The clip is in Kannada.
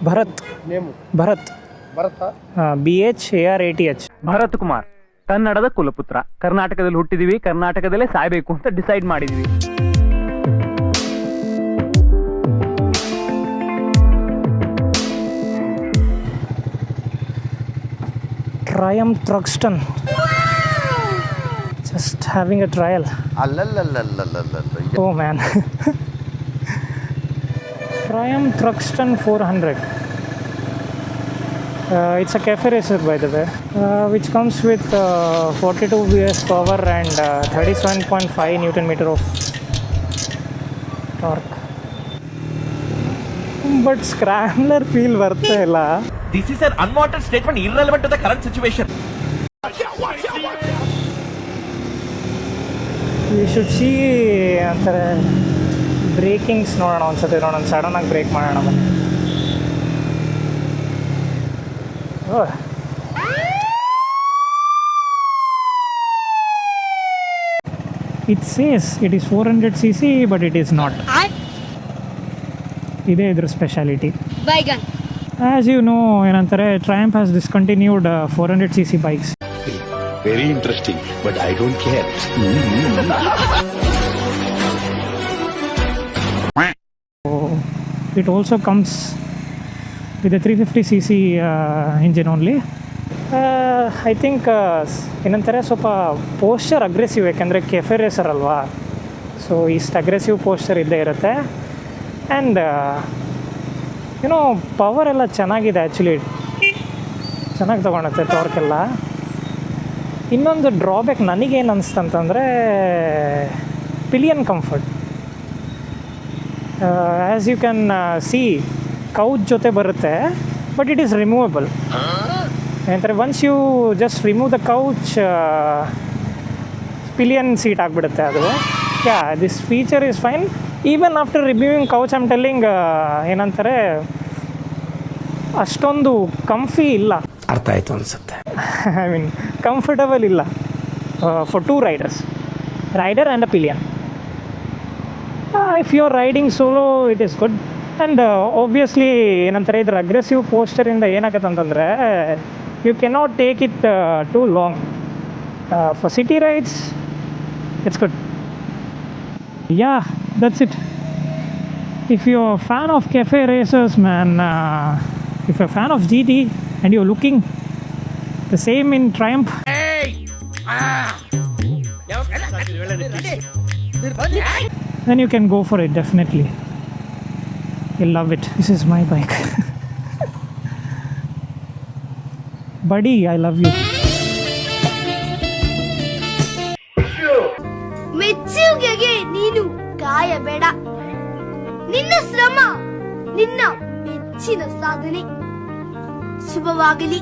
ಭರತ್. ನೇಮು ಭರತ್. ಭರತ. BHARATH. ಭರತ್ ಕುಮಾರ್ ಕನ್ನಡದ ಕುಲಪುತ್ರ. ಕರ್ನಾಟಕದಲ್ಲಿ ಹುಟ್ಟಿದೀವಿ, ಕರ್ನಾಟಕದಲ್ಲೇ ಸಾಯ್ಬೇಕು ಅಂತ ಡಿಸೈಡ್ ಮಾಡಿದೀವಿ. Triumph Truxton. Just having a trial. Oh man. Triumph Truxton 400. It's a cafe racer by the way, which comes with 42 PS power and 37.5 Newton meter of torque. But scrambler feel worth it. This is an unwanted statement irrelevant to the current situation. You should see ಬ್ರೇಕಿಂಗ್ಸ್ ನೋಡೋಣ ಒಂದ್ಸತಿ. ನೋಡೋಣ ಸಡನ್ನಾಗಿ ಬ್ರೇಕ್ ಮಾಡೋಣ ಬನ್ನಿ. It says it is 400cc but it is not. ಇದೇ ಇದ್ರ ಸ್ಪೆಷಾಲಿಟಿ. As you know, ಏನಂತಾರೆ, Triumph has discontinued 400cc bikes. Very interesting, but I don't care. So it also comes with a 350cc engine only. I think ಏನಂತಾರೆ, ಸ್ವಲ್ಪ ಪೋಸ್ಚರ್ ಅಗ್ರೆಸಿವ್, ಯಾಕೆಂದರೆ ಕೆಫೆ ರೇಸರ್ ಅಲ್ವಾ, ಸೊ ಇಷ್ಟು ಅಗ್ರೆಸಿವ್ ಪೋಸ್ಚರ್ ಇದ್ದೇ ಇರುತ್ತೆ. ಆ್ಯಂಡ್ ಏನೋ ಪವರ್ ಎಲ್ಲ ಚೆನ್ನಾಗಿದೆ, ಆ್ಯಕ್ಚುಲಿ ಚೆನ್ನಾಗಿ ತೊಗೊಳುತ್ತೆ ಟಾರ್ಕೆಲ್ಲ. ಇನ್ನೊಂದು ಡ್ರಾಬ್ಯಾಕ್ ನನಗೇನು ಅನಿಸ್ತಂತಂದರೆ pillion comfort. As you can see, couch ಜೊತೆ ಬರುತ್ತೆ, ಬಟ್ ಇಟ್ ಈಸ್ ರಿಮೂವಬಲ್. ಏನಂತಾರೆ, once you just remove the couch, pillion seat ಆಗಿಬಿಡುತ್ತೆ ಅದು. Yeah, this feature is fine. Even after removing couch I'm telling, ಏನಂತಾರೆ, ಅಷ್ಟೊಂದು ಕಂಫಿ ಇಲ್ಲ. ಅರ್ಥ ಆಯಿತು ಅನಿಸುತ್ತೆ. ಐ ಮೀನ್ ಕಂಫರ್ಟಬಲ್ ಇಲ್ಲ for two riders, rider and a pillion. If you are riding solo it is good. And obviously ಏನಂತಾರೆ, ಇದ್ರ ಅಗ್ರೆಸಿವ್ ಪೋಸ್ಚರಿಂದ ಏನಾಗತ್ತೆ ಅಂತಂದರೆ, you cannot take it too long. For city rides it's good. Ya, that's it. If you're a fan of cafe racers, man, if you're a fan of GT and you're looking the same in Triumph, then you can go for it, definitely. You'll love it. This is my bike. Buddy, I love you. ಮೆಚ್ಚುಗೆಗೆ ನೀನು ಕಾಯಬೇಡ. ನಿನ್ನ ಶ್ರಮ ನಿನ್ನ ಮೆಚ್ಚಿನ ಸಾಧನೆ. ಶುಭವಾಗಲಿ.